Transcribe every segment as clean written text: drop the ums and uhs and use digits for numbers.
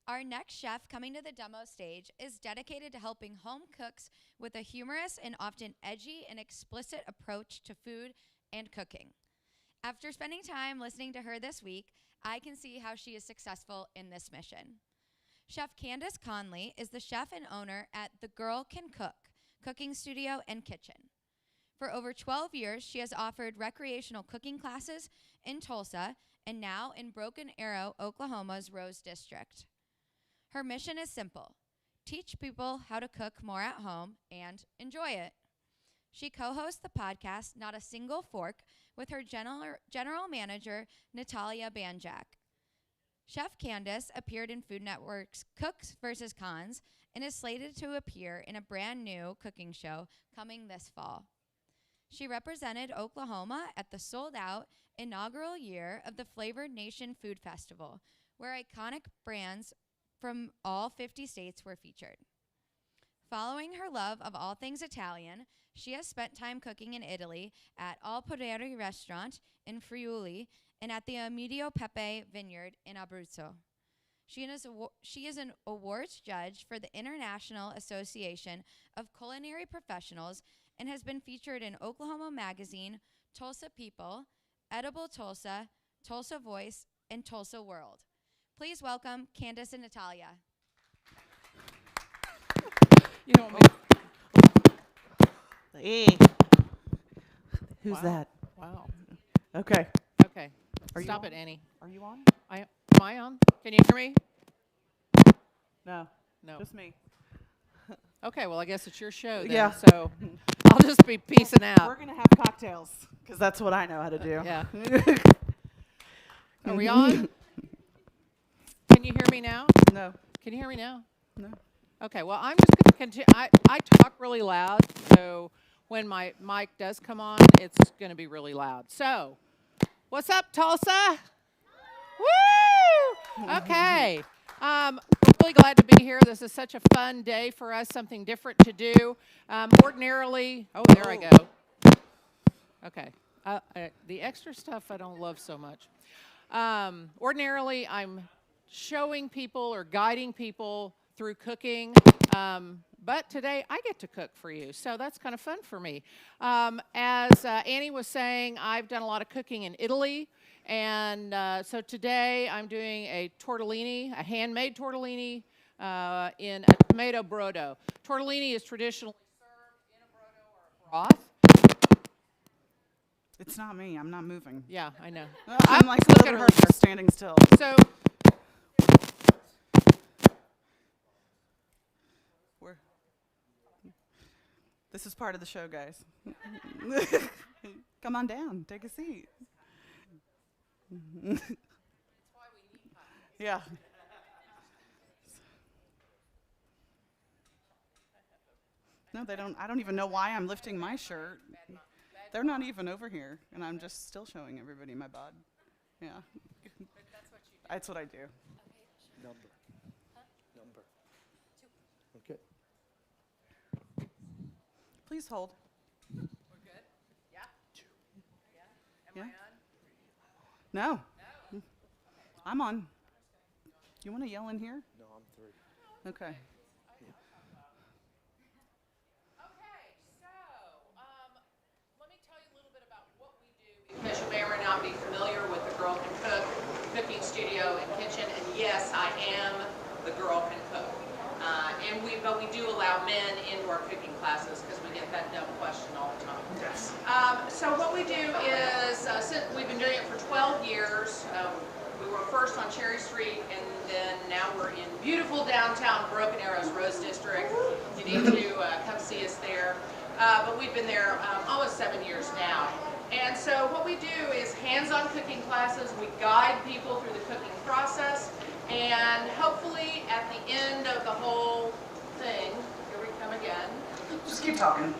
Our next chef coming to the demo stage is dedicated to helping home cooks with a humorous and often edgy and explicit approach to food and cooking. After spending time listening to her this week, I can see how she is successful in this mission. Chef Candace Conley is the chef and owner at The Girl Can Cook, cooking studio and kitchen. For over 12 years, she has offered recreational cooking classes in Tulsa and now in Broken Arrow, Oklahoma's Rose District. Her mission is simple: teach people how to cook more at home and enjoy it. She co-hosts the podcast Not a Single Fork with her general manager, Natalia Banjak. Chef Candace appeared in Food Network's Cooks vs. Cons and is slated to appear in a brand new cooking show coming this fall. She represented Oklahoma at the sold-out inaugural year of the Flavored Nation Food Festival, where iconic brands from all 50 states were featured. Following her love of all things Italian, she has spent time cooking in Italy at Al Podere restaurant in Friuli and at the Amidio Pepe Vineyard in Abruzzo. She is an awards judge for the International Association of Culinary Professionals and has been featured in Oklahoma Magazine, Tulsa People, Edible Tulsa, Tulsa Voice, and Tulsa World. Please welcome Candace and Natalia. You know what? Hey. Who's Wow. that? Wow. Okay. Okay. Are you Stop on? it, Annie. Are you on? Am I on? Can you hear me? No. No. Just me. Okay. Well, I guess it's your show then. Yeah. So I'll just be peacing out. We're gonna have cocktails because that's what I know how to do. Yeah. Are we on? Can you hear me now? No. Can you hear me now? No. Okay. Well, I'm just going to continue. I talk really loud, so when my mic does come on, it's going to be really loud. So, what's up, Tulsa? Woo! Okay. We're really glad to be here. This is such a fun day for us, something different to do. Ordinarily, there I go. Okay. The extra stuff I don't love so much. Ordinarily, I'm showing people or guiding people through cooking, but today I get to cook for you, so that's kind of fun for me. As Annie was saying, I've done a lot of cooking in Italy, and so today I'm doing a tortellini, a handmade tortellini in a tomato brodo. Tortellini is traditionally served in a brodo or a broth. It's not me. I'm not moving. Yeah, I know. I'm like look at her. literally just standing still. So We're. This is part of the show, guys. Come on down. Take a seat. Yeah. No, they don't. I don't even know why I'm lifting my shirt. They're not even over here, and I'm just still showing everybody my bod. Yeah. That's what I do. Number. Okay. Please hold. we're good? Yeah? Yeah. Am No. I'm on. You want to yell in here? No, I'm 3. Okay. Okay, so let me tell you a little bit about what we do, because you may or may not be familiar with The Girl Can Cook cooking studio and kitchen. And yes, I am The Girl Can Cook. But we do allow men into our cooking classes because we get that dumb question all the time. Yes. So what we do is, since we've been doing it for 12 years, we were first on Cherry Street, and then now we're in beautiful downtown Broken Arrow's Rose District. You need to come see us there. But we've been there almost 7 years now. And so what we do is hands-on cooking classes. We guide people through the cooking process, and hopefully at the end of the whole thing, here we come again. Just keep talking.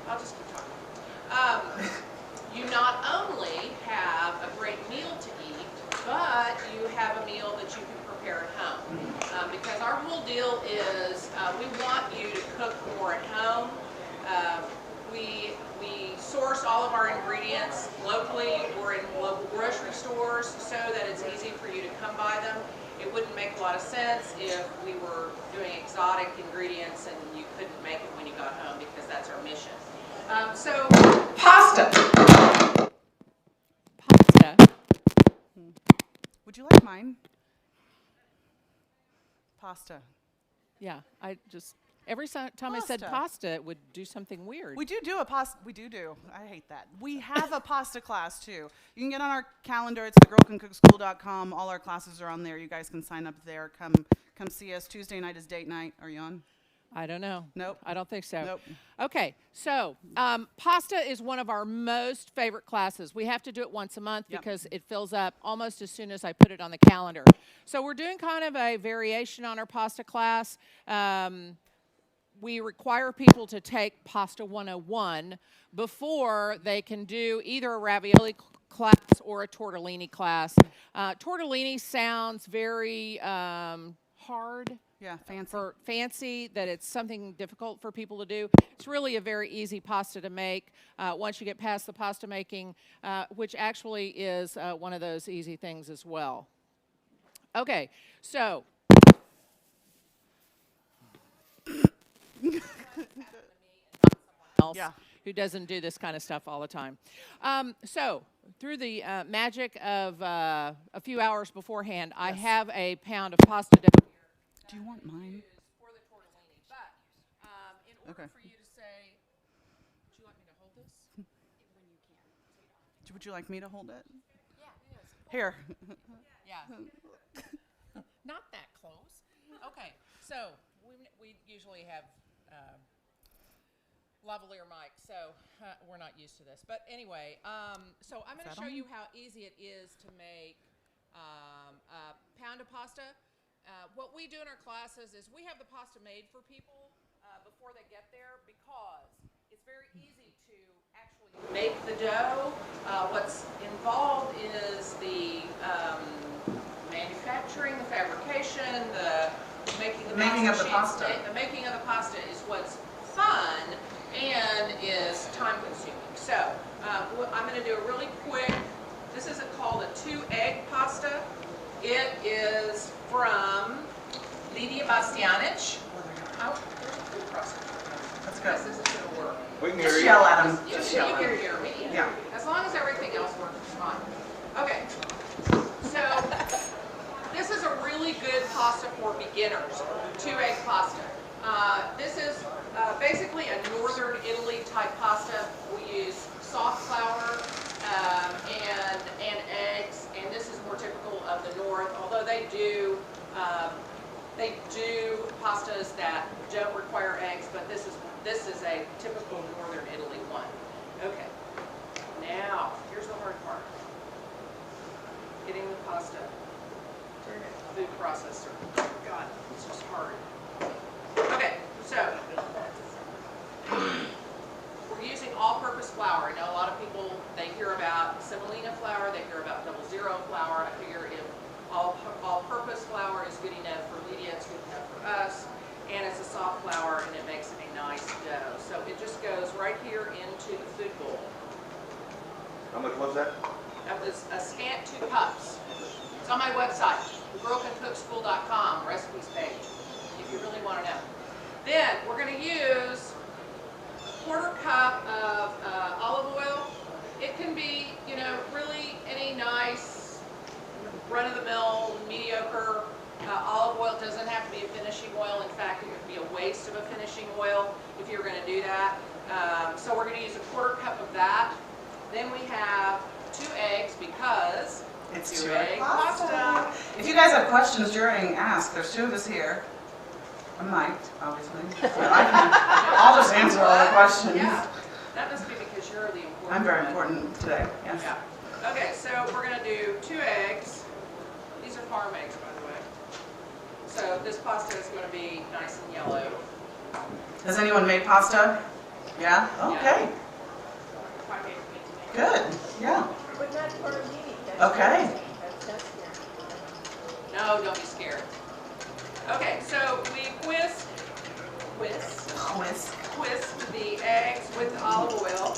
I'll just keep talking. You not only have a great meal to eat, but you have a meal that you can prepare at home. Because our whole deal is we want you to cook more at home. We source all of our ingredients locally or in local grocery stores so that it's easy for you to come by them. It wouldn't make a lot of sense if we were doing exotic ingredients and you couldn't make it when you got home, because that's our mission. So pasta. Pasta. Would you like mine? Pasta. Yeah, every time I said pasta, it would do something weird. We do a pasta. We do. I hate that. We have a pasta class too. You can get on our calendar. It's thegirlcancookschool.com. All our classes are on there. You guys can sign up there. Come see us. Tuesday night is date night. Are you on? I don't know. Nope. I don't think so. Nope. Okay, so pasta is one of our most favorite classes. We have to do it once a month because it fills up almost as soon as I put it on the calendar. So we're doing kind of a variation on our pasta class. We require people to take Pasta 101 before they can do either a ravioli class or a tortellini class. Tortellini sounds very hard. Yeah, fancy, that it's something difficult for people to do. It's really a very easy pasta to make once you get past the pasta making, which actually is one of those easy things as well. Okay, so. Else who doesn't do this kind of stuff all the time. So through the magic of a few hours beforehand, I have a pound of pasta dough. Do you want mine? For the tortellini, but in order for you to say, would you like me to hold this? When you can. Would you like me to hold it? Yeah, yes. Here. Yeah. Not that close. Okay, so we usually have lavalier mic, so we're not used to this. But anyway, so I'm going to show you how easy it is to make a pound of pasta. What we do in our classes is we have the pasta made for people before they get there, because it's very easy to actually make the dough. What's involved is the manufacturing, the fabrication, the making the pasta. The making of the pasta is what's fun and is time consuming. So I'm going to do a really quick, this is called a 2-egg pasta. It is from Lidia Bastianich. Oh, there's a food processor. Let's go. This isn't going to work. We can hear you. Just yell at him. You can hear me. Yeah. As long as everything else works, it's fine. Okay. So this is a really good pasta for beginners. 2-egg pasta. This is basically a northern Italy type pasta. We use soft flour and eggs, and this is more typical of the north. Although they do pastas that don't require eggs, but this is a typical northern Italy one. Okay. Now here's the hard part: getting the pasta through the food processor. Oh God, it's just hard. Okay, so we're using all-purpose flour. I know a lot of people, they hear about semolina flour, they hear about 00 flour. I figure if all-purpose flour is good enough for Lydia, it's good enough for us. And it's a soft flour, and it makes a nice dough. So it just goes right here into the food bowl. How much was that? That was a scant 2 cups. It's on my website, thegirlcancookschool.com, recipes page, if you really want to know. Then we're going to use a 1/4 cup of olive oil. It can be, really any nice run-of-the-mill, mediocre olive oil. It doesn't have to be a finishing oil. In fact, it would be a waste of a finishing oil if you're going to do that. So we're going to use a 1/4 cup of that. Then we have 2 eggs because it's 2-egg pasta. If you guys have questions during Ask, there's 2 of us here. I'm mic'd, obviously. I'll just answer all the questions. Yeah, that must be because you're the important I'm very one. important today, yes. Yeah. Okay, so we're going to do 2 eggs. These are farm eggs, by the way. So this pasta is going to be nice and yellow. Has anyone made pasta? Yeah? Okay. Good. Yeah. Okay. No, don't be scared. Okay, so we whisk the eggs with the olive oil,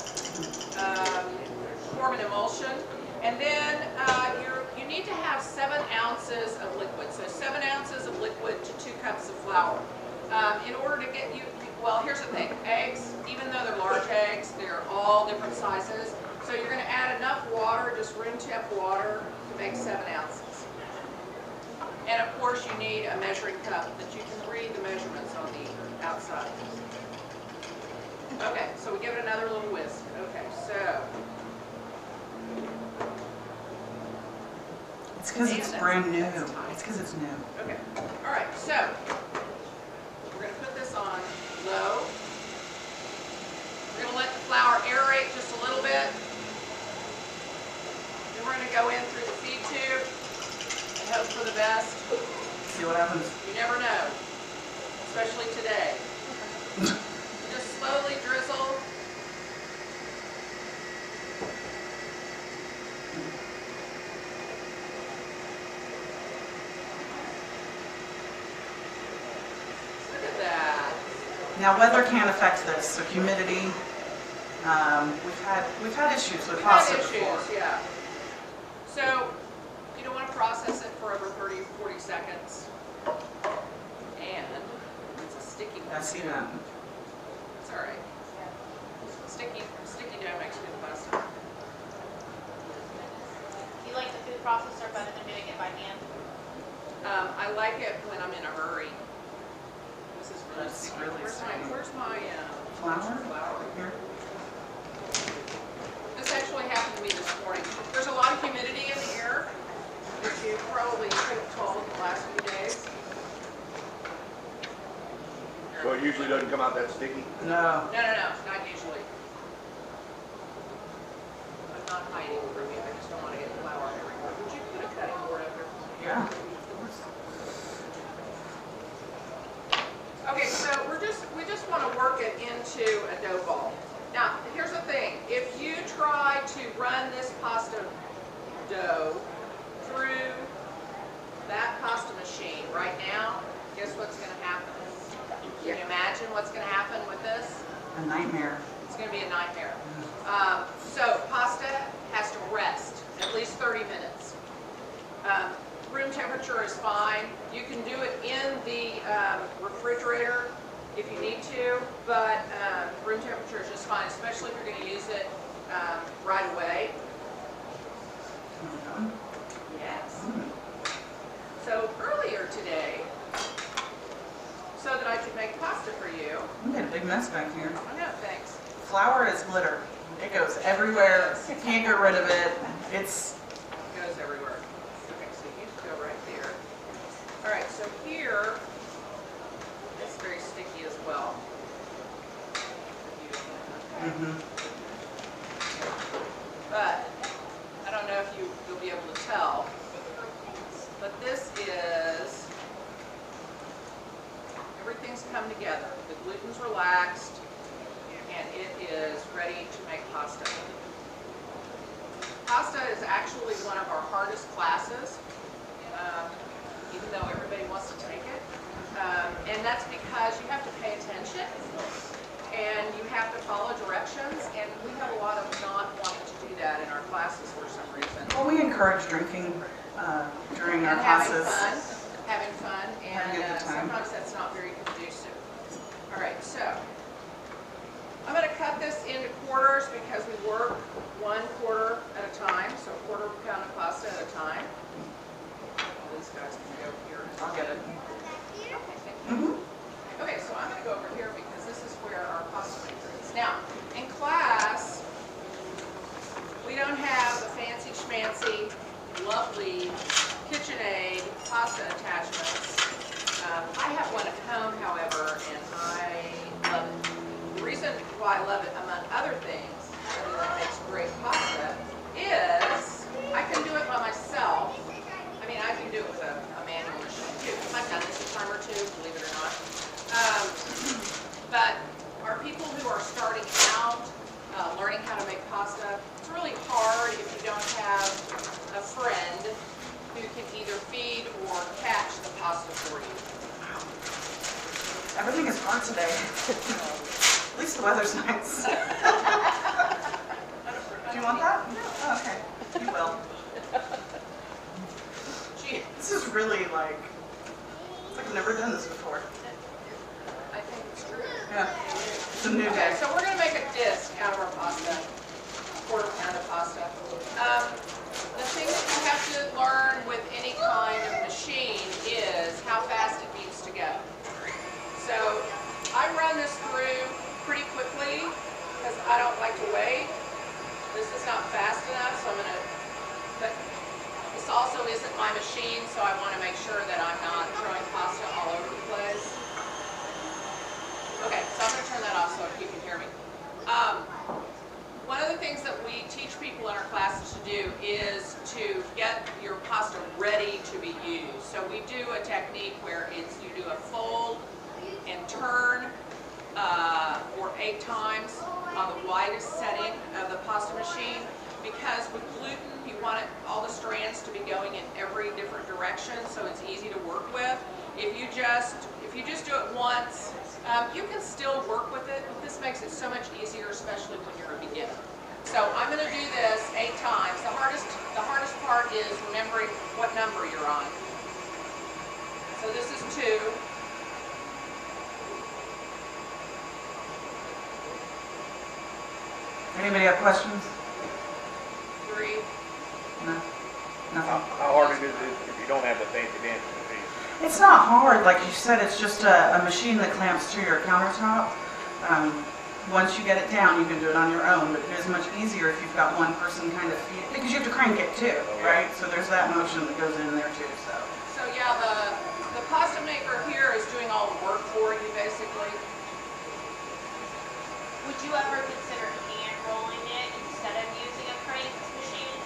form an emulsion, And then you need to have 7 ounces of liquid. So 7 ounces of liquid to 2 cups of flour. In order to get you, well, here's the thing. Eggs, even though they're large eggs, they're all different sizes. So you're going to add enough water, just room temp water, to make 7 ounces. And of course you need a measuring cup that you can read the measurements on the outside. Okay, so we give it another little whisk. Okay, so. It's because it's brand new. It's because it's new. Okay, all right, so we're going to put this on low. We're going to let the flour aerate just a little bit. Then we're going to go in through the feed tube and hope for the best. See what happens. You never know, especially today. Just slowly drizzle. Look at that. Now weather can affect this, so humidity. We've had issues with pasta before. Yeah. So you don't want to process it for over 30 or 40 seconds. And it's a sticky one. I see that. It's all right. Sticky dough makes good pasta. Do you like the food processor better than doing it by hand? I like it when I'm in a hurry. This is really That's sticky. really sticky. Where's my Flour? flour? Here. This actually happened to me this morning. There's a lot of humidity in the air, which you probably could have told the last few days. So it usually doesn't come out that sticky? No. No, not usually. I'm not hiding from you. I just don't want to get flour everywhere. Would you put a cutting board up here? Yeah. Okay, so we just want to work it into a dough ball. Now, here's the thing. If you try to run this pasta dough through that pasta machine right now, guess what's going to happen? Can you imagine what's going to happen with this? A nightmare. It's going to be a nightmare. So pasta has to rest at least 30 minutes. Room temperature is fine. You can do it in the refrigerator if you need to, but room temperature is just fine, especially if you're going to use it right away. Yes. So earlier today, so that I could make pasta for you. You made a big mess back here. Oh no, thanks. Flour is glitter. It goes everywhere. You can't get rid of it. It's It goes everywhere. Okay, so you just go right there. All right, so here, it's very sticky as well. But I don't know if you'll be able to tell, but this is, everything's come together. The gluten's relaxed, and it is ready to make pasta. Pasta is actually one of our hardest classes, even though everybody wants to take it. And that's because you have to pay attention, and you have to follow directions, and we have a lot of not wanting to do that in our classes for some reason. well, we encourage drinking during our And classes. having fun, Having and a good time. sometimes that's not very conducive. All right, so I'm going to cut this into quarters because we work 1 quarter at a time, so a quarter pound of pasta at a time. All these guys can go here. I'll get it. Okay, thank you. Mm-hmm. Okay, so I'm going to go over here because this is where our pasta maker is. Now, in class, we don't have the fancy schmancy, lovely KitchenAid pasta attachments. I have one at home, however, and I love it. The reason why I love it, among other things, other than it makes great pasta, is I can do it by myself. I mean, I can do it with a manual machine too. I've done this a time or two, believe it or not. But our people who are starting out, learning how to make pasta, it's really hard if you don't have a friend who can either feed or catch the pasta for you. Everything is hard today. At least the weather's nice. Do you want that? Oh, okay. You will. This is really like, it's like I've never done this before. I think it's true. Yeah, it's a new day. Okay, so we're gonna make a disc out of our pasta, quarter pound of pasta. The thing that you have to learn with any kind of machine is how fast it needs to go. So I run this through pretty quickly because I don't like to wait. This is not fast enough, so I'm gonna, but this also isn't my machine, so I wanna make sure that I'm not throwing pasta all over the place. Okay, so I'm gonna turn that off so you can hear me. One of the things that we teach people in our classes to do is to get your pasta ready to be used. So we do a technique where it's you do a fold and turn or 8 times on the widest setting of the pasta machine, because with gluten you want all the strands to be going in every different direction, so it's easy to work with. If you just do it once, you can still work with it, but this makes it so much easier, especially when you're a beginner. So I'm going to do this 8 times. The hardest part is remembering what number you're on. So this is 2. Anybody have questions? 3. No? Nothing? How hard it is if you don't have the fancy dancing machine? It's not hard, like you said, it's just a machine that clamps to your countertop. Once you get it down, you can do it on your own, but it is much easier if you've got one person kind of feed, because you have to crank it too, right? So there's that motion that goes in there too, so. So yeah, the pasta maker here is doing all the work for you, basically. Would you ever consider hand rolling it instead of using a crank machine?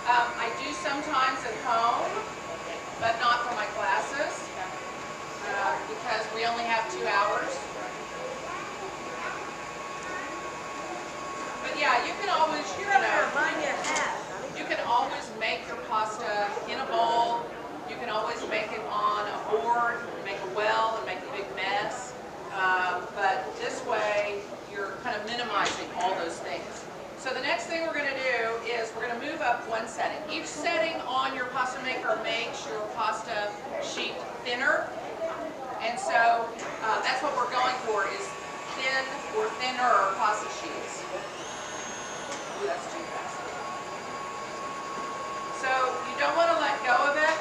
I do sometimes at home, but not for my classes, because we only have 2 hours. But yeah, you can always, you can always make your pasta in a bowl. You can always make it on a board, make a well, and make a big mess. But this way, you're kind of minimizing all those things. So the next thing we're going to do is we're going to move up 1 setting. Each setting on your pasta maker makes your pasta sheet thinner. And so that's what we're going for, is thin or thinner pasta sheets. Ooh, that's too fast. So you don't want to let go of it.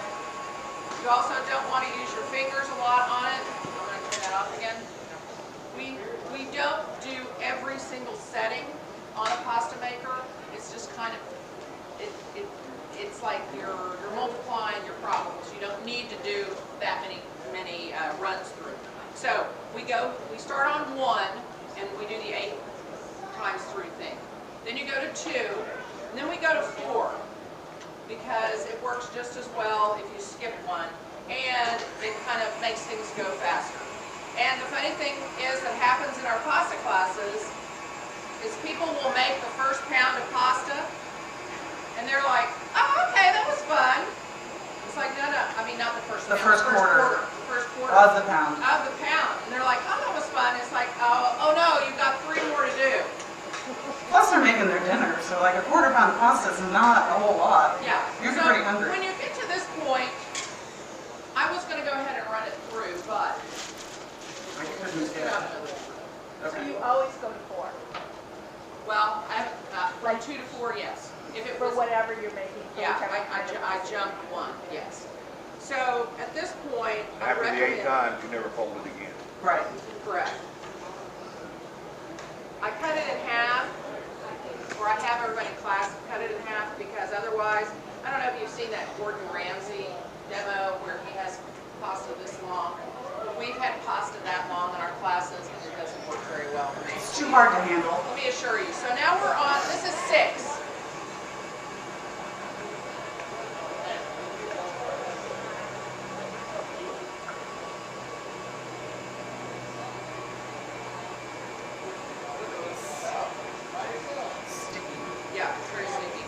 You also don't want to use your fingers a lot on it. I'm going to turn that off again. We don't do every single setting on a pasta maker. It's just kind of, it's like you're multiplying your problems. You don't need to do that many runs through. So we start on 1 and we do the 8 times through thing. Then you go to 2, and then we go to 4, because it works just as well if you skip 1, and it kind of makes things go faster. And the funny thing is that happens in our pasta classes is people will make the first pound of pasta, and they're like, oh, okay, that was fun. It's like, no, I mean, not the first The pound, first quarter. First quarter. Of the pound. Of the pound. And they're like, oh, that was fun. It's like, oh no, you've got 3 more to do. Plus they're making their dinner, so like a quarter pound of pasta is not a whole lot. Yeah. You're So pretty hungry. when you get to this point, I was going to go ahead and run it through, but I couldn't get get up. it. So Okay. you always go to 4 Well, from 2 to 4, yes. If it for was, whatever you're making. for yeah, whichever I kind of pasta. jumped 1, yes. So at this point, I After the 8 recommend. times, you never fold it again. Right. Correct. I cut it in half, or I have everybody in class cut it in half, because otherwise, I don't know if you've seen that Gordon Ramsay demo where he has pasta this long. We've had pasta that long in our classes, and it doesn't work very well for me. It's too hard to handle. Let me assure you. So now we're on, this is 6. Yeah, it's very sticky.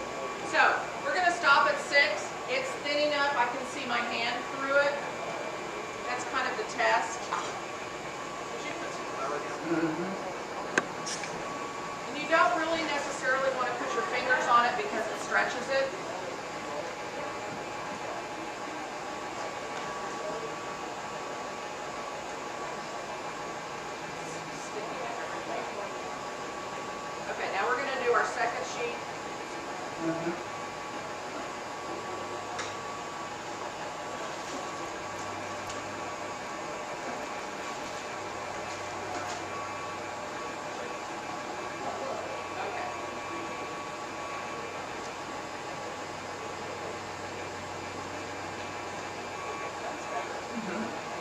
So we're going to stop at 6. It's thin enough. I can see my hand through it. That's kind of the test. And you don't really necessarily want to put your fingers on it because it second sheet.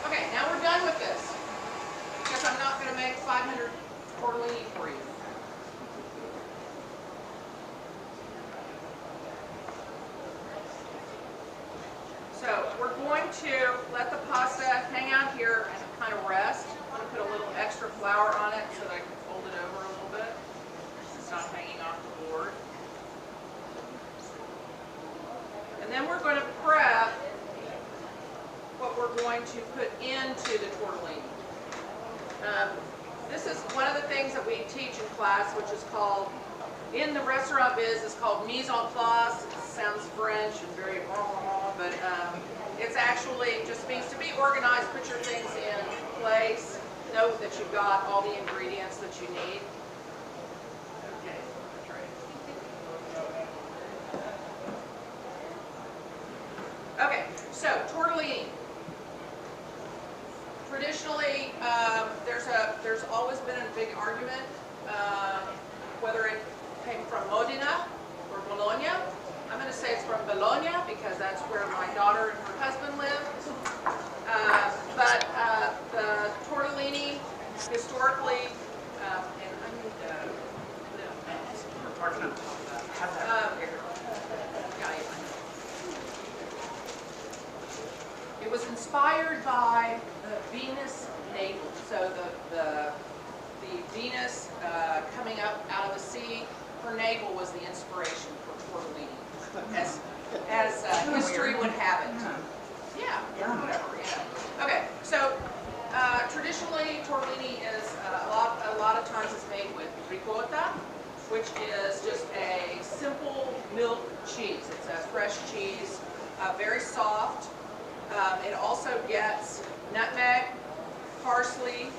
Okay, now we're done with this. Because I'm not going to make 500 tortellini for you. So we're going to let the pasta hang out here and kind of rest. I'm going to put a little extra flour on it so that I can fold it over a little bit. It's not hanging off the board. And then we're going to prep what we're going to put into the tortellini. This is one of the things that we teach in class, which is called, in the restaurant biz, it's called mise en place. It sounds French and very but it's actually just means to be organized, put your things in place, note that you've got all the ingredients that you need. Okay, that's right. Okay, so tortellini. Traditionally, there's always been a big argument whether it came from Modena or Bologna. I'm going to say it's from Bologna because that's where my daughter and her husband live. But the tortellini historically, and I need to it was inspired by the Venus navel. So the Venus coming up out of the sea, her navel was the inspiration for tortellini, as history would have it. Yeah, whatever. Yeah. Okay, so traditionally tortellini is a lot of times it's made with ricotta, which is just a simple milk cheese. It's a fresh cheese, very soft. It also gets nutmeg, parsley,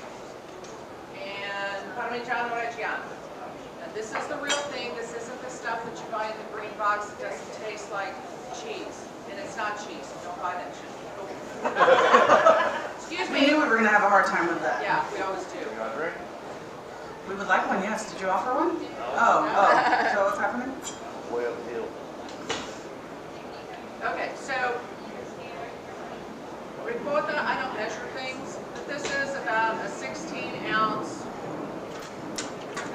and parmigiano reggiano. And this is the real thing. This isn't the stuff that you buy in the green box. It doesn't taste like cheese. And it's not cheese. So don't buy that shit. Excuse me. We knew we were going to have a hard time with that. Yeah, we always do. We would like one, yes. Did you offer one? No. Oh. So what's happening? Way uphill. Okay, so ricotta, I don't measure things, but this is about a 16-ounce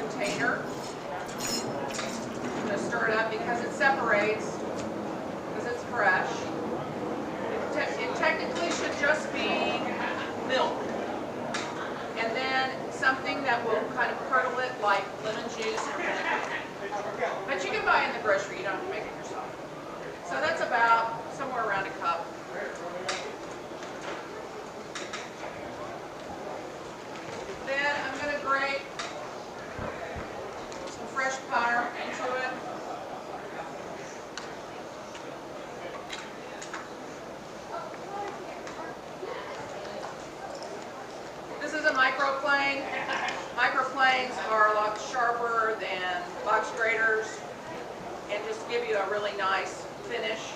container. I'm going to stir it up because it separates, because it's fresh. It technically should just be milk. And then something that will kind of curdle it like lemon juice or vinegar. But you can buy it in the grocery, you don't have to make it yourself. So that's about somewhere around a cup. Then I'm going to grate some fresh butter into it. This is a microplane. Microplanes are a lot sharper than box graters and just give you a really nice finish,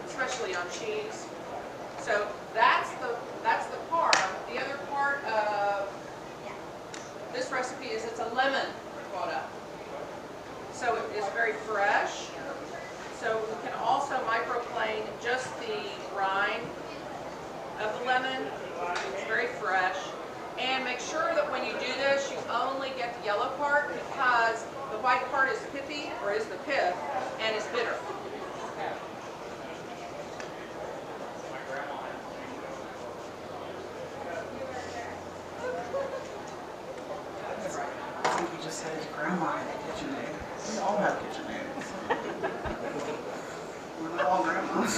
especially on cheese. So that's the parm. The other part of this recipe is it's a lemon ricotta. So it is very fresh. So we can also microplane just the rind of the lemon. It's very fresh. And make sure that when you do this, you only get the yellow part because the white part is pithy, or is the pith, and is bitter. I think he just said his grandma had a KitchenAid. We all have KitchenAids. We're not all grandmas.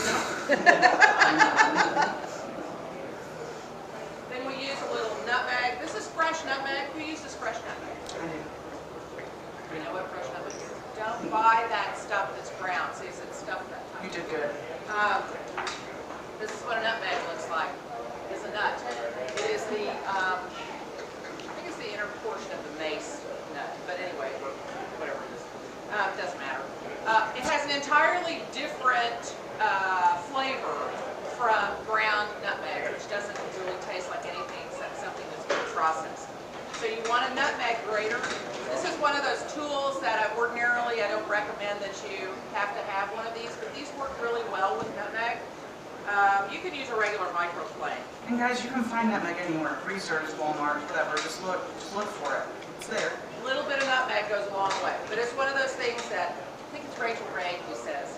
Then we use a little nutmeg. This is fresh nutmeg. Who uses fresh nutmeg? I do. You know what fresh nutmeg is? Don't buy that stuff that's ground. See, it's stuff that You did good. This is what a nutmeg looks like. It's a nut. It is the, I think it's the inner portion of the mace nut. But anyway, whatever it is. an entirely different flavor from ground nutmeg, which doesn't really taste like anything except something that's been processed. So you want a nutmeg grater. This is one of those tools that ordinarily I don't recommend that you have to have one of these, but these work really well with nutmeg. You can use a regular microplane. And guys, you can find nutmeg anywhere, freezers, Walmart, whatever. Just look for it. It's there. A little bit of nutmeg goes a long way, but it's one of those things that, I think it's Rachel Ray who says,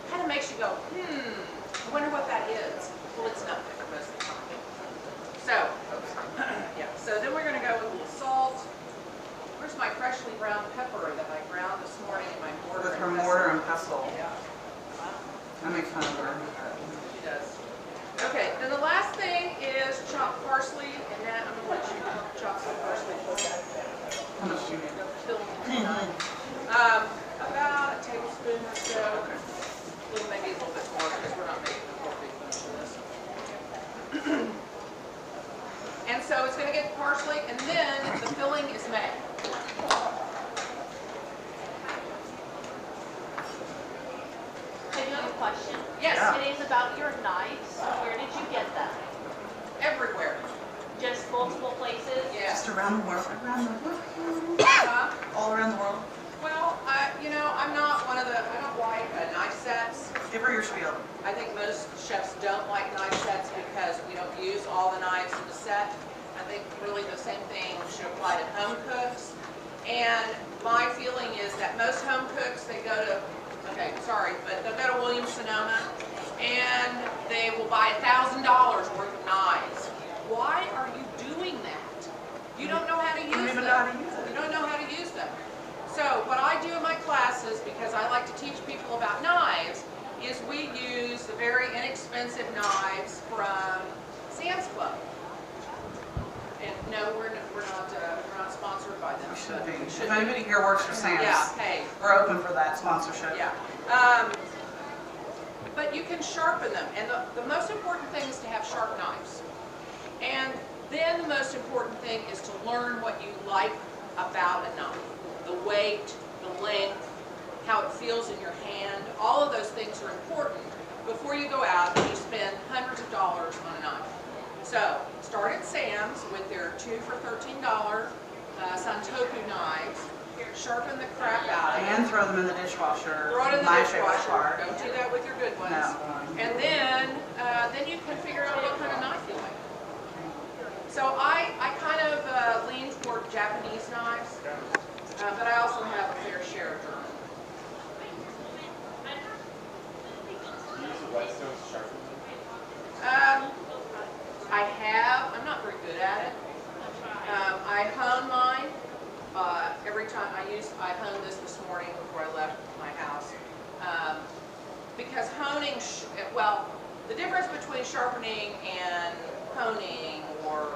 kind of makes you go, I wonder what that is. Well, it's nutmeg most of the time. So, yeah, so then we're going to go with a little salt. Where's my freshly ground pepper that I ground this morning in my mortar? With her mortar and pestle. Yeah. I make fun of her. She does. Okay, then the last thing is chopped parsley, and then I'm going to let you chop some parsley. How much do you need? About a tablespoon or so. Maybe a little bit more because we're not making a whole big bunch of this. And so it's going to get parsley, and then the filling is made. I do have a question. Yes. It is about your knives. Where did you get them? Everywhere. Just multiple places? Yes. Just around the world. Around the world. All around the world. Well, I'm not one of the, I don't like knife sets. Give her your spiel. I think most chefs don't like knife sets because we don't use all the knives in the set. I think really the same thing should apply to home cooks. And my feeling is that most home cooks, they go to, okay, sorry, but they'll go to Williams-Sonoma and they will buy $1,000 worth of knives. Why are you doing that? You don't know how to use them. You don't even know how to use it. You don't know how to use them. So what I do in my classes, because I like to teach people about knives, is we use the very inexpensive knives from Sam's Club. And no, we're not sponsored by them. We should be. We If anybody here works for Sam's, Yeah, hey. we're open for that sponsorship. Yeah. But you can sharpen them. And the most important thing is to have sharp knives. And then the most important thing is to learn what you like about a knife. The weight, the length, how it feels in your hand. All of those things are important before you go out and you spend hundreds of dollars on a knife. So start at Sam's with their 2 for $13 Santoku knives. Sharpen the crap out of And them. throw them in the dishwasher. Throw it in the My favorite dishwasher. part. Don't do that with your good ones. No. And then you can figure out what kind of knife you like. So I kind of lean toward Japanese knives, but I also have a fair share of German. I have. I'm not very good at it. I hone mine every time. I honed this morning before I left my house because honing. Well, the difference between sharpening and honing or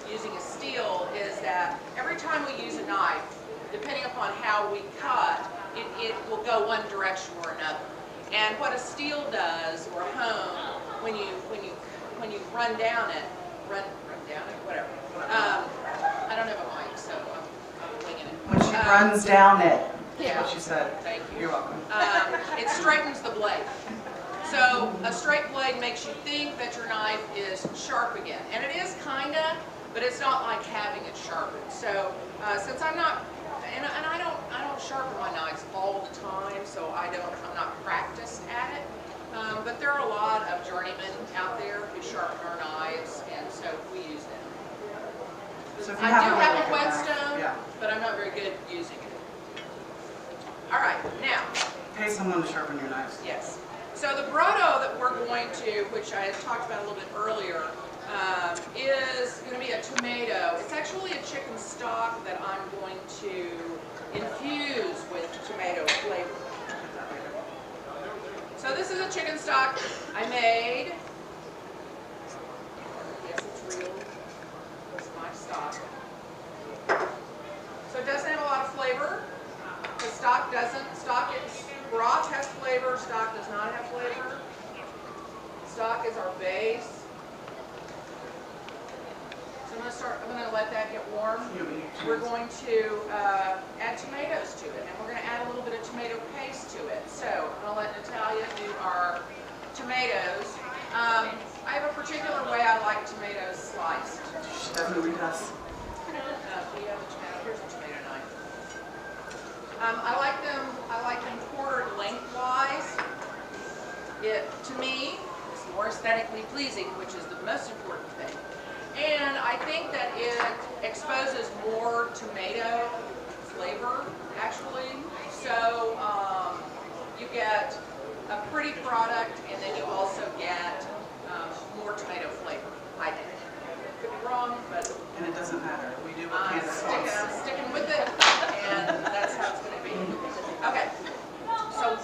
using a steel is that every time we use a knife, depending upon how we cut, it will go one direction or another. And what a steel does or hone when you run down it, whatever. I don't have a mic, so I'm winging it. When she runs down it. Yeah. That's what she said. Thank you. You're welcome. It straightens the blade. So a straight blade makes you think that your knife is sharp again, and it is kinda, but it's not like having it sharpened. So since I'm not, and I don't sharpen my knives all the time, so I'm not practiced at it. But there are a lot of journeymen out there who sharpen our knives, and so we use them. So if you I do a have really a good knife, whetstone, yeah. but I'm not very good at using it. All right, now. Pay someone to sharpen your knives. Yes. So the brodo that we're going to, which I had talked about a little bit earlier, is going to be a tomato. It's actually a chicken stock that I'm going to infuse with tomato flavor. So this is a chicken stock I made. Yes, it's real. It's my stock. So it doesn't have a lot of flavor. The stock doesn't. Broth has flavor. Stock does not have flavor. Stock is our base. So I'm gonna let that get warm. We're going to add tomatoes to it, and we're gonna add a little bit of tomato paste to it. So I'm gonna let Natalia do our tomatoes. I have a particular way I like tomatoes sliced. She definitely does. Do you have a tomato? Here's a tomato knife. I like them quartered lengthwise. It, to me, is more aesthetically pleasing, which is the most important thing. And I think that it exposes more tomato flavor, actually. So you get a pretty product, and then you also get more tomato flavor, I think. Could be wrong, but And it doesn't matter. We do what I'm Candace wants. sticking with it, and that's how it's going to be. Okay, so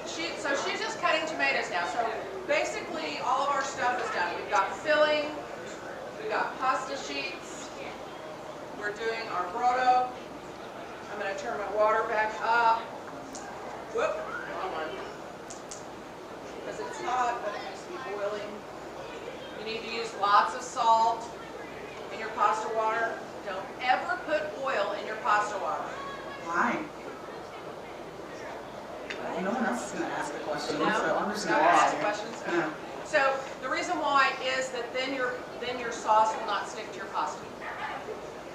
she's just cutting tomatoes now. So basically, all of our stuff is done. We've got filling, we've got pasta sheets, we're doing our brodo. I'm going to turn my water back up. Whoop, wrong one. Because it's hot, but it needs to be boiling. You need to use lots of salt in your pasta water. Don't ever put oil in your pasta water. Why? No one else is going to ask a question, so I'm just going Not to ask ask you. questions? No. So the reason why is that then your sauce will not stick to your pasta.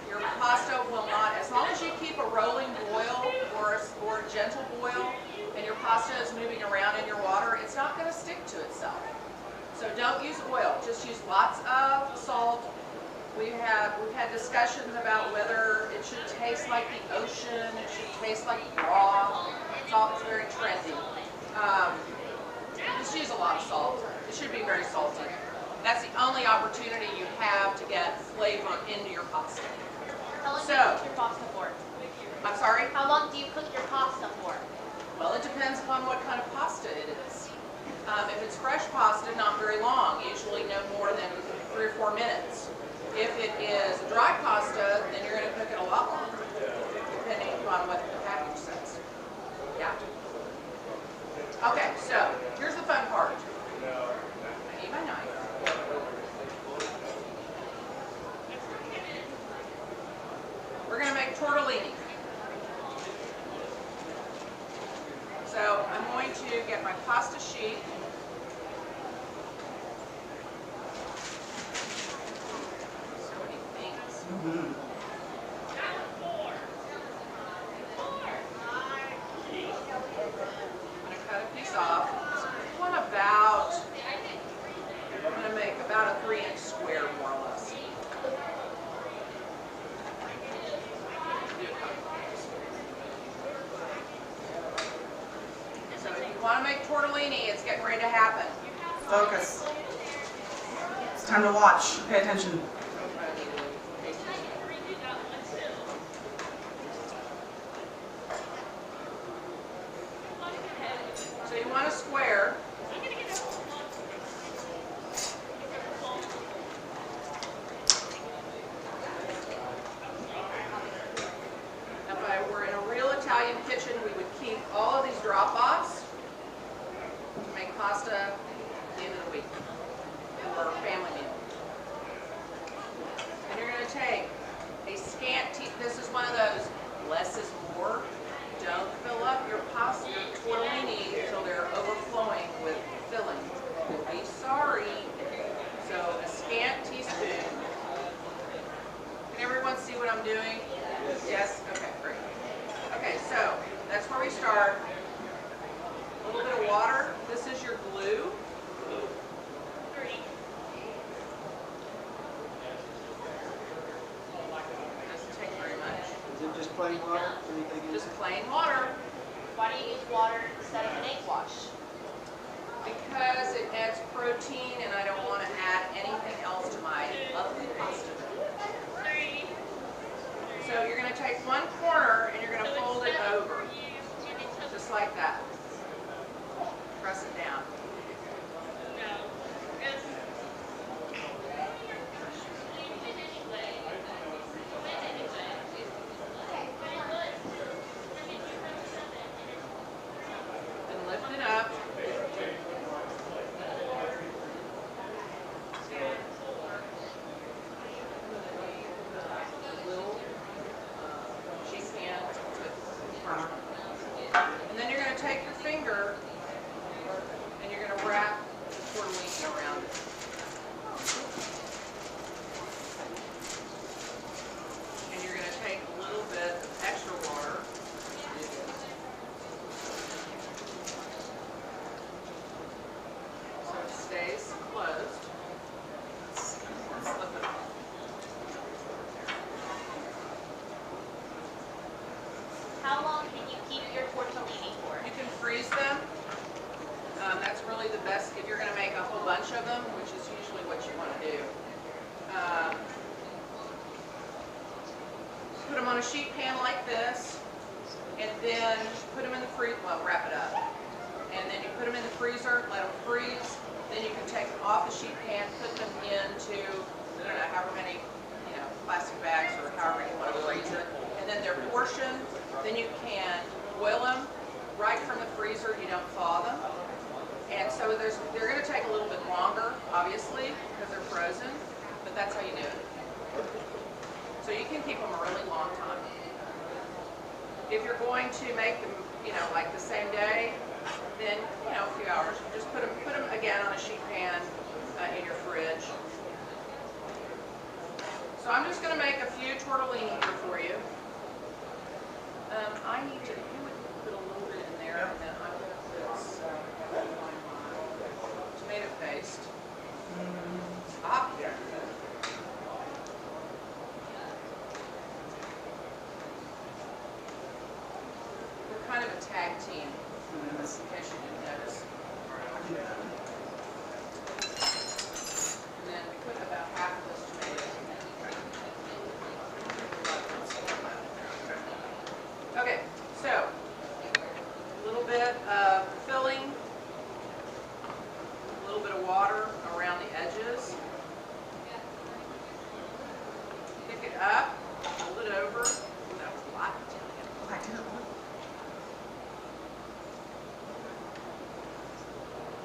Your pasta will not, as long as you keep a rolling boil or a gentle boil, and your pasta is moving around in your water, it's not going to stick to itself. So don't use oil. Just use lots of salt. We've had discussions about whether it should taste like the ocean, it should taste like raw. It's very trendy. Just use a lot of salt. It should be very salty. That's the only opportunity you have to get flavor into your pasta. How long do you cook your pasta for? I'm sorry? How long do you cook your pasta for? Well, it depends upon what kind of pasta it is. If it's fresh pasta, not very long, usually no more than 3 or 4 minutes. If it is dry pasta, then you're going to cook it a lot longer, depending upon what the package says. Yeah? Okay, so here's the fun part. I need my knife. We're going to make tortellini. So I'm going to get my pasta sheet. So many things. I'm going to cut a piece off. I'm going to make about a 3-inch square, more or less. So if you want to make tortellini, it's getting ready to happen. Focus. It's time to watch. Pay attention. So you want a square. If I were in a real Italian kitchen, we would keep all of these drop-offs to make pasta at the end of the week for a family meal. And you're going to take a scant this is one of those less is more. Don't fill up your pasta, your tortellini, until they're overflowing with filling. You'll be sorry. So a scant teaspoon. Can everyone see what I'm doing? Yes? Okay, great. Okay, so that's where we start. A little bit of water. This is your glue. Doesn't take very much. Is it just plain water? Anything in Just it? plain water. Why do you use water instead of an egg wash? Because it adds protein and I don't want to add anything else to my lovely pasta. So you're going to take one corner and you're going to fold it over. Just like that. Press it down. And lift it up. how long can you keep your tortellini for? You can freeze them. That's really the best if you're going to make a whole bunch of them, which is usually what you want to do. Put them on a sheet pan like this, and then put them in the freezer. Well, wrap it up, and then you put them in the freezer, let them freeze. Then you can take them off the sheet pan, put them into, I don't know, however many, plastic bags or however you want to freeze it, and then they're portioned. Then you can boil them right from the freezer. You don't thaw them. And so they're going to take a little bit longer, obviously, because they're frozen, but that's how you do it. So you can keep them a really long time. If you're going to make them, like the same day, then, a few hours. You just put them again on a sheet pan in your fridge. So I'm just going to make a few tortellini here for you. I need to put a little bit in there, and then I'm going to put some tomato paste. We're kind of a tag team, in case you didn't notice. And then we put about half of this tomato. Okay, so a little bit of filling, a little bit of water around the edges. Pick it up, fold it over. Ooh, that was a lot.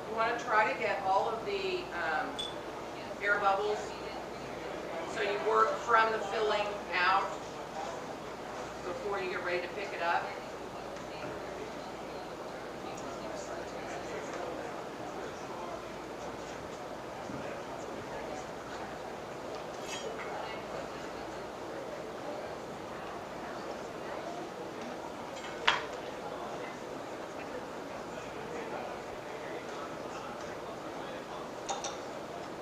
You want to try to get all of the air bubbles, so you work from the filling out before you get ready to pick it up.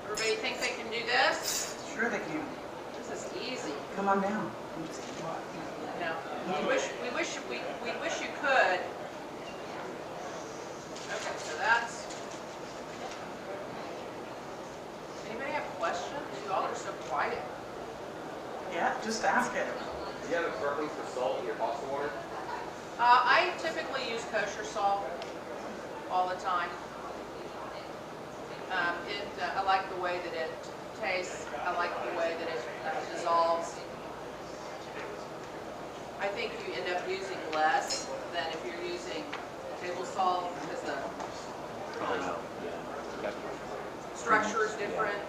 Everybody think they can do this? Sure they can. This is easy. Come on down. No, we wish you could. Okay, so that's. Anybody have questions? You all are so quiet. Yeah, just ask it. Do you have a preference for salt in your pasta water? I typically use kosher salt all the time. I like the way that it tastes. I like the way that it dissolves. I think you end up using less than if you're using table salt because the structure is different.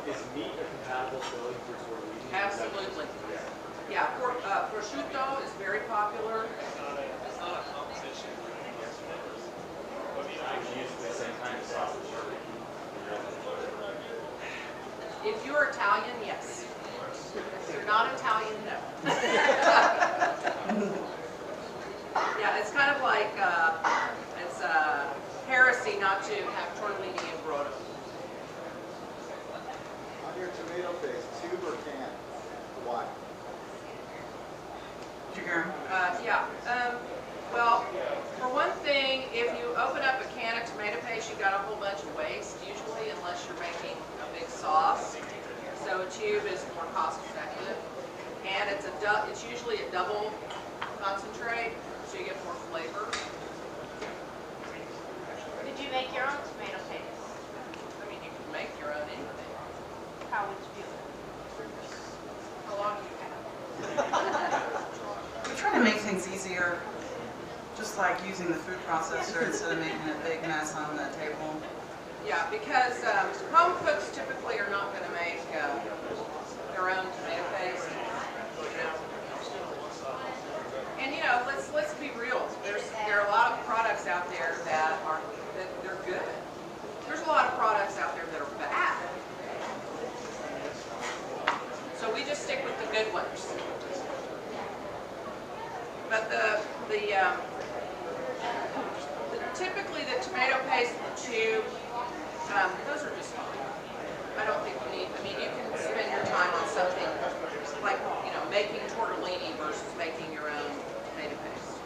Is meat a compatible filling for tortellini? Absolutely. Yeah, prosciutto is very popular. If you're Italian, yes. If you're not Italian, no. Yeah, it's kind of like it's heresy not to have tortellini and brodo. On your tomato paste, tube or can? Why? Well, for one thing, if you open up a can of tomato paste, you've got a whole bunch of waste, usually, unless you're making a big sauce. So a tube is more cost effective. And it's usually a double concentrate, so you get more flavor. Did you make your own tomato paste? I mean, you can make your own anything. How would you do it? How long do you have? We try to make things easier, just like using the food processor instead of making a big mess on the table. Yeah, because home cooks typically are not going to make their own tomato paste. And let's be real. There are a lot of products out there that they're good. There's a lot of products out there that are bad. So we just stick with the good ones. But typically the tomato paste in the tube those are just fine. I don't think you need, I mean, you can spend your time on something like, you know, making tortellini versus making your own tomato paste.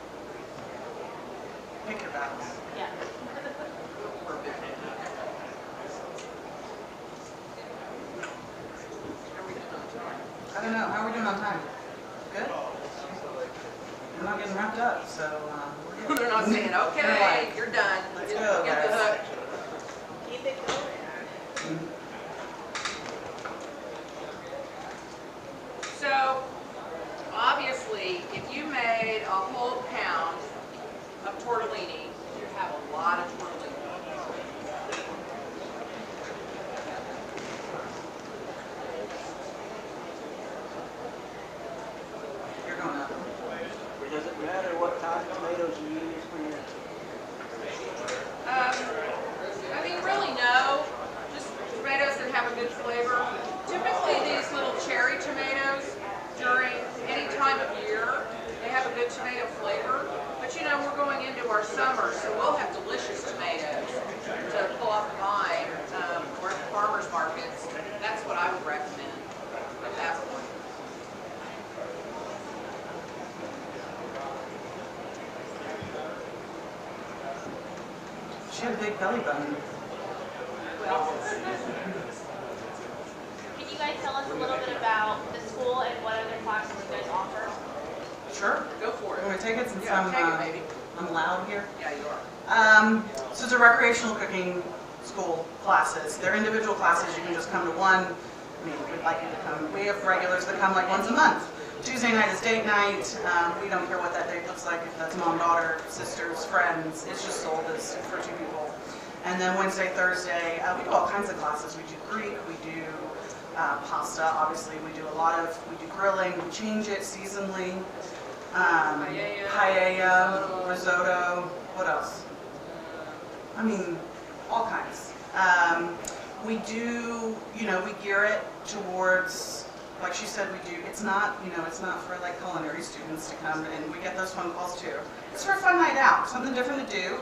Pick your battles. Yeah. I don't know. How are we doing on time? Good? We're not getting wrapped up, so we're good. They're not saying, okay, you're done. Let's Get go, the guys. hook. Keep it going. So, obviously, if you made a whole pound of tortellini, you'd have a lot of tortellini. You're going up. Does it matter what type of tomatoes you use for your? I mean, really, no. Just tomatoes that have a good flavor. Typically, these little cherry tomatoes, during any time of year, they have a good tomato flavor. But you know, we're going into our summer, so we'll have delicious tomatoes to pull off the vine or at the farmers markets. That's what I would recommend at that point. She had a big belly button. Well, Can you guys tell us a little bit about the school and what other classes you guys offer? Sure. go for it. You want me to take it since Yeah, take it, baby. I'm loud here? Yeah, you are. So it's a recreational cooking school classes. They're individual classes. You can just come to one. I mean, we'd like you to come. We have regulars that come like once a month. Tuesday night is date night. We don't care what that date looks like, if that's mom, daughter, sisters, friends. It's just sold as for 2 people. And then Wednesday, Thursday, we do all kinds of classes. We do Greek, we do pasta, obviously. We do grilling, we change it seasonally. Paella, risotto, what else? I mean, all kinds. We do, we gear it towards, like she said, it's not for like culinary students to come, and we get those phone calls too. It's for a fun night out, something different to do.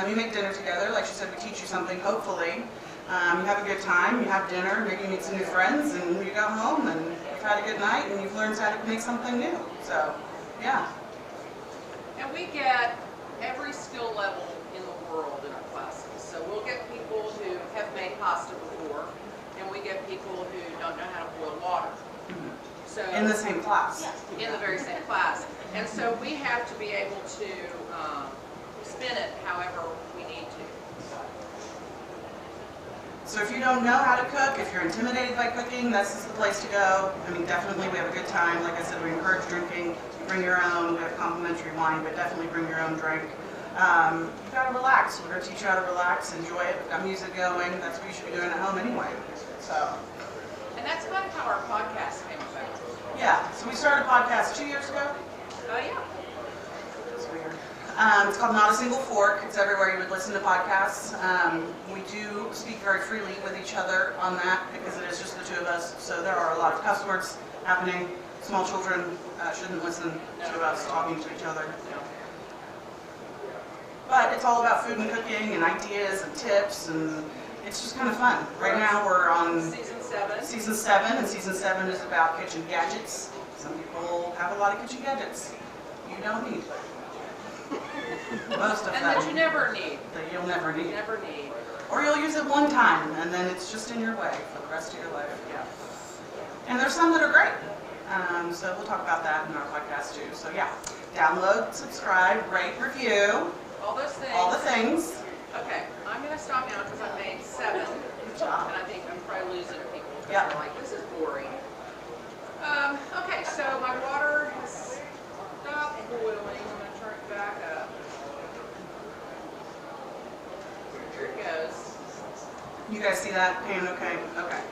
You make dinner together, like she said, we teach you something, hopefully. You have a good time, you have dinner, maybe you meet some new friends, and you go home, and you've had a good night, and you've learned how to make something new. So, yeah. And we get every skill level in the world in our classes. So we'll get people who have made pasta before, and we get people who don't know how to boil water. So In the same class. in the very same class. And so we have to be able to spin it however we need to. So if you don't know how to cook, if you're intimidated by cooking, this is the place to go. I mean, definitely we have a good time. Like I said, we encourage drinking. Bring your own. We have complimentary wine, but definitely bring your own drink. You gotta relax. We're gonna teach you how to relax, enjoy it. We've got music going. That's what you should be doing at home anyway. So, And that's kind of how our podcast came about. yeah. So we started a podcast 2 years ago. Oh, yeah. It's weird. It's called Not a Single Fork. It's everywhere you would listen to podcasts. We do speak very freely with each other on that because it is just the 2 of us. So there are a lot of cuss words happening. Small children shouldn't listen to us talking to each other. But it's all about food and cooking and ideas and tips, and it's just kind of fun. Right now we're on Season 7. Season 7, and Season 7 is about kitchen gadgets. Some people have a lot of kitchen gadgets. You don't need most of And them. that you never need. That you'll never need. Never need. Or you'll use it one time, and then it's just in your way for the rest of your life. Yeah. And there's some that are great. So we'll talk about that in our podcast too. So yeah, download, subscribe, rate, review, All those things. all the things. Okay, I'm going to stop now because I've made 7. Good job. And I think I'm probably losing people. Because Yeah. they're like, this is boring. Okay, so my water has stopped boiling. I'm going to turn it back up. Here it goes. You guys see that pan okay? Okay.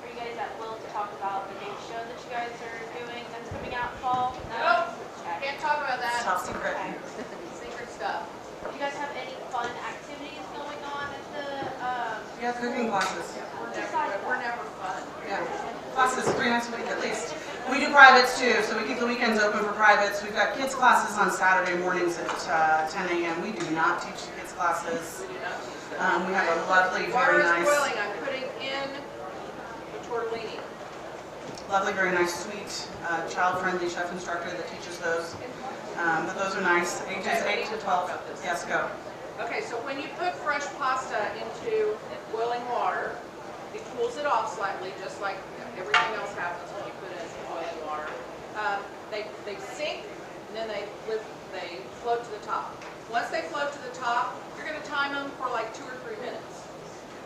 Are you guys at will to talk about the big show that you guys are doing that's coming out fall? Nope. Okay. Can't talk about It's that. top secret. Secret stuff. Do you guys have any fun activities going on at the, Yeah, cooking classes. We're never fun. Yeah. Classes 3 nights a week at least. We do privates too, so we keep the weekends open for privates. We've got kids classes on Saturday mornings at 10 a.m. We do not teach the kids classes. We do not teach that. We have a lovely, Water very is nice, boiling. I'm putting in the tortellini. lovely, very nice, sweet, child-friendly chef instructor that teaches those. But those are nice, ages 8 to 12. Yes, go. Okay, so when you put fresh pasta into boiling water, it cools it off slightly, just like everything else happens when you put it in boiling water. They sink, and then they float to the top. Once they float to the top, you're going to time them for like 2 or 3 minutes.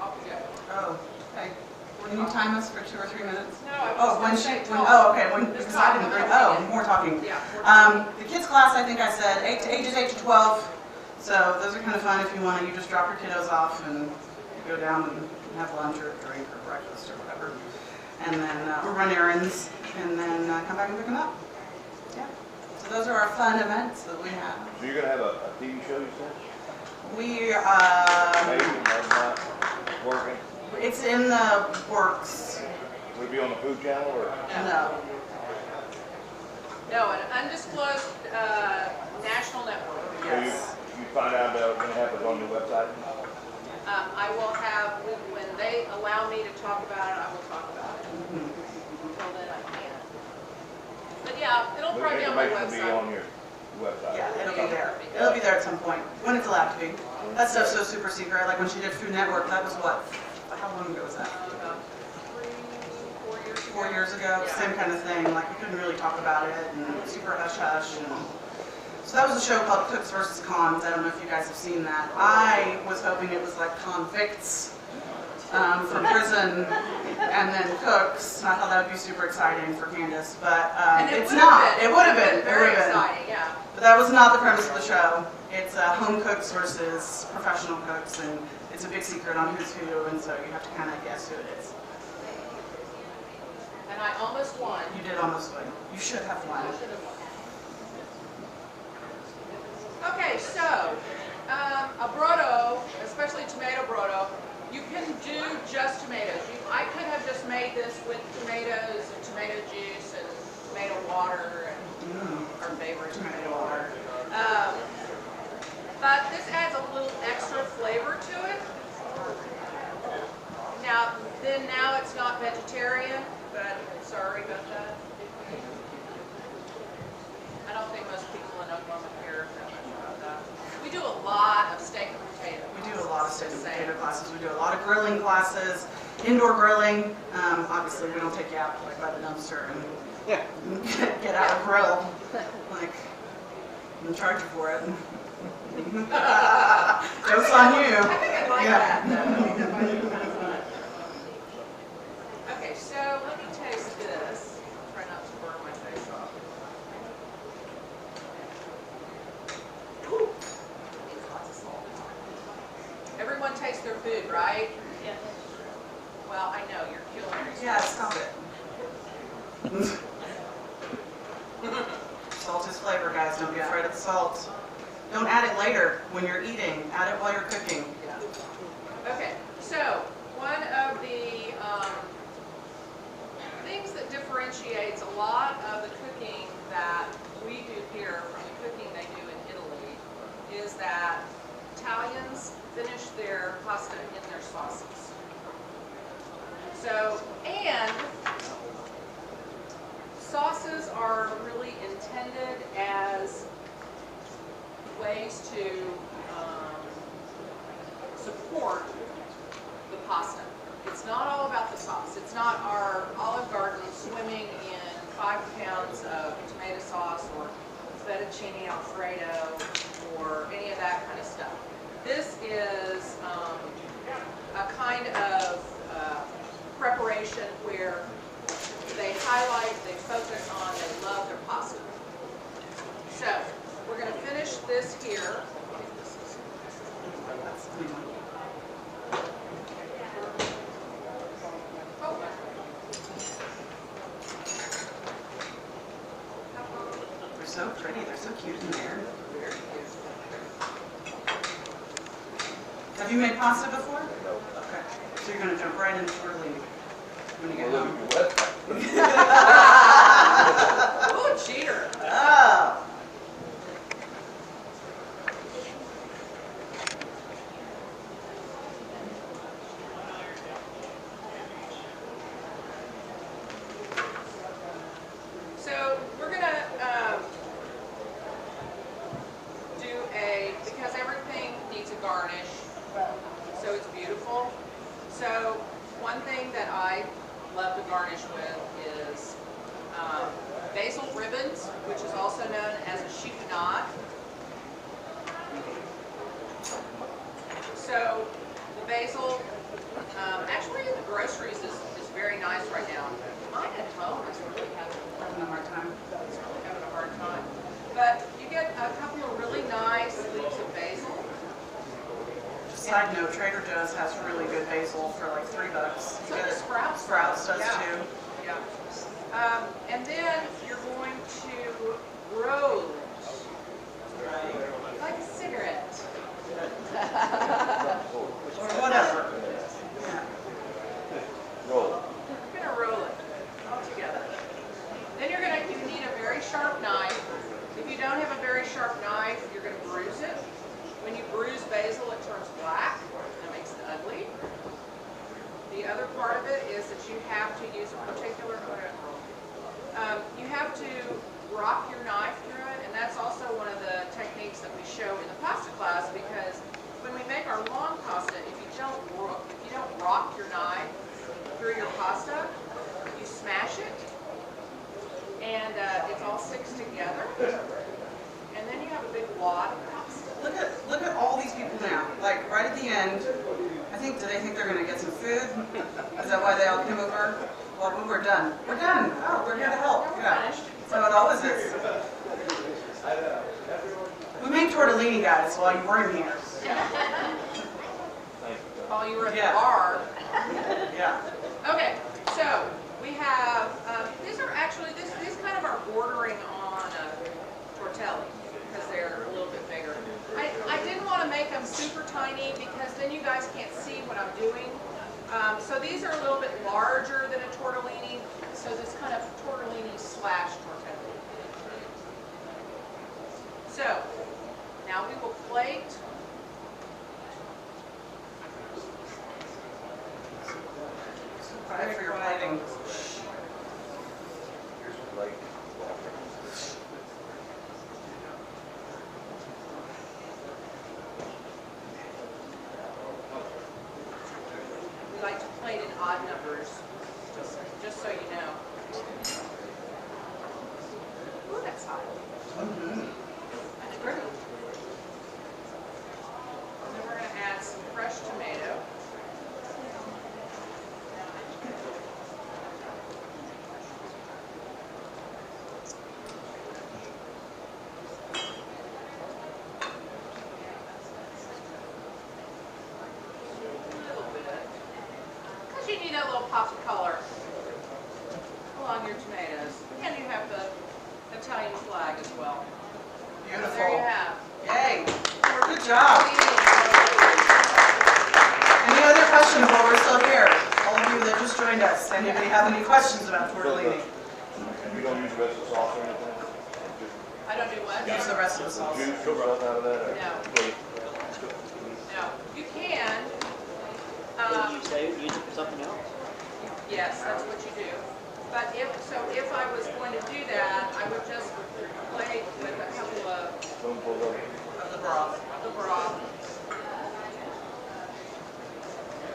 Off you go. Oh, okay. Can you time us for 2 or 3 minutes? No, I Oh, was when just she, gonna say when, talk. oh, okay, when, Just because I talk, didn't no agree, opinion. more talking. Yeah. more The kids class, I think I said, ages 8 to 12, so those are kind of fun if you want to, you just drop your kiddos off and go down and have lunch or drink or breakfast or whatever. And then, or run errands, and then come back and pick them up. Yeah. So those are our fun events that we have. So you're gonna have a TV show, you said? We, Maybe, maybe not, working? it's in the works. Would it be on the Food Channel or? No. No, an undisclosed national network. So Yes. you find out when it happens on your website? I will have, when they allow me to talk about it, I will talk about it. Until then, I can't. But yeah, it'll The probably be on my information will be on website. your website. Yeah, it'll be there. It'll be there at some point, when it's allowed to be. That stuff's so super secret, like when she did Food Network, that was what? How long ago was that? About 3, 4 years ago. 4 years ago, Yeah. same kind of thing, like we couldn't really talk about it, and super hush-hush, and... So that was a show called Cooks vs. Cons, I don't know if you guys have seen that. I was hoping it was like convicts from prison, and then cooks, and I thought that would be super exciting for Candace, but And it it's would've not. been- It would have been, it Very would have been. exciting, yeah. But that was not the premise of the show. It's home cooks versus professional cooks, and it's a big secret on who's who, and so you have to kind of guess who it is. And I almost won. You did almost win. You should have won. I should have won. Okay, so a brodo, especially tomato brodo, you can do just tomatoes. I could have just made this with tomatoes and tomato juice and tomato water and our favorite tomato water. But this adds a little extra flavor to it. Now it's not vegetarian, but sorry about that. I don't think most people in Oklahoma care that much about that. We do a lot of steak and potato. We do a lot of steak and potato classes. We do a lot of grilling classes, indoor grilling. Obviously, we don't take you out like by the dumpster and get out a grill. Like, I'm charge you for it. Joke's on you. I think I like Yeah. that though. Okay, so let me taste this. Try not to burn my face off. Ooh. Needs lots of salt. Everyone tastes their food, right? Yes. Well, I know, you're culinary. Yeah, stop it. Salt is flavor, guys. Don't be afraid of the salt. Don't add it later when you're eating. Add it while you're cooking. Yeah. Okay, so one of the things that differentiates a lot of the cooking that we do here from the cooking they do in Italy is that Italians finish their pasta in their sauces. So, and sauces are really intended as ways to support the pasta. It's not all about the sauce. It's not our Olive Garden swimming in 5 pounds of tomato sauce or fettuccine alfredo or any of that kind of stuff. This is a kind of preparation where they highlight, they focus on, they love their pasta. So, we're going to finish this here. Oh. They're so pretty. They're so cute in there. Very cute. Have you made pasta before? No. Okay. So you're going to jump right into tortellini when you get Well, home. look at your website. Ooh, cheater. Oh. So we're gonna do because everything needs a garnish, so it's beautiful. So one thing that I love to garnish with is basil ribbons, which is also known as a chiffonade. So the basil, actually in the groceries is very nice right now. Mine at home is really having a hard time. It's really having a hard time. But you get a couple of really nice leaves of basil. Side note, Trader Joe's has really good basil for like $3. So does Sprouts. Sprouts does Yeah. too. Yeah. And then you're going to roast like a cigarette. Or whatever. Roll. You're gonna roll it all together. Then you need a very sharp knife. If you don't have a very sharp knife, you're gonna bruise it. When you bruise basil, it turns black. That makes it ugly. The other part of it is that you have to use a particular, you have to rock your knife through it, and that's also one of the techniques that we show in the pasta class, because when we make our long pasta, if you don't rock your knife through your pasta, you smash it, and it all sticks together, and then you have a big wad of pasta. Look at all these people now. Like right at the end, do they think they're gonna get some food? Is that why they all came over? Well, when we're done. We're done. Oh, we're here to help. Yeah. So it always is. We made tortellini, guys, while you weren't here. While you were at the Yeah. bar. Yeah. Okay, so we have, these are actually, these kind of are bordering on tortelli, because they're a little bit bigger. I didn't want to make them super tiny, because then you guys can't see what I'm doing. So these are a little bit larger than a tortellini, so this kind of tortellini slash tortelli. So, now we will plate. Sorry for your plating. Here's your plate. We like to plate in odd numbers, just so you know. Ooh, that's hot. That's pretty. Then we're going to add some fresh tomato. Because you need that little pop of color along your tomatoes. And you have the Italian flag as well. So Beautiful. there you have. Yay. Good job. Any other questions while we're still here? All of you that just joined us, anybody have any questions about tortellini? And you don't use the rest of the sauce or anything? I don't do what? Use the rest of the Just sauce. juice or something out of that? or- No. No. You can. Did you say use it for something else? Yes, that's what you do. But if I was going to do that, I would just plate with a couple of Spoonful of Of the broth. the broth.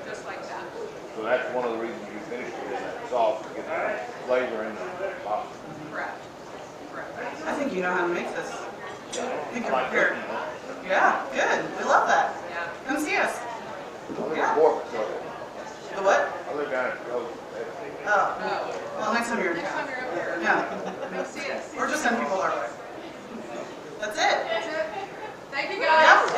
Just like that. So that's one of the reasons you finish it in that sauce, to get the flavor in the pasta. Correct. Correct. I think you know how to make this. I think I you're like prepared. cooking. Yeah, good. We love that. Yeah. Come see us. I live Yeah. in Portland, so The what? I live down at the coast. Oh, Oh. well, next time you're in Next time town. you're up here. Yeah. Come see us. Or just send people our way. That's it. That's it. Thank you guys. Yep.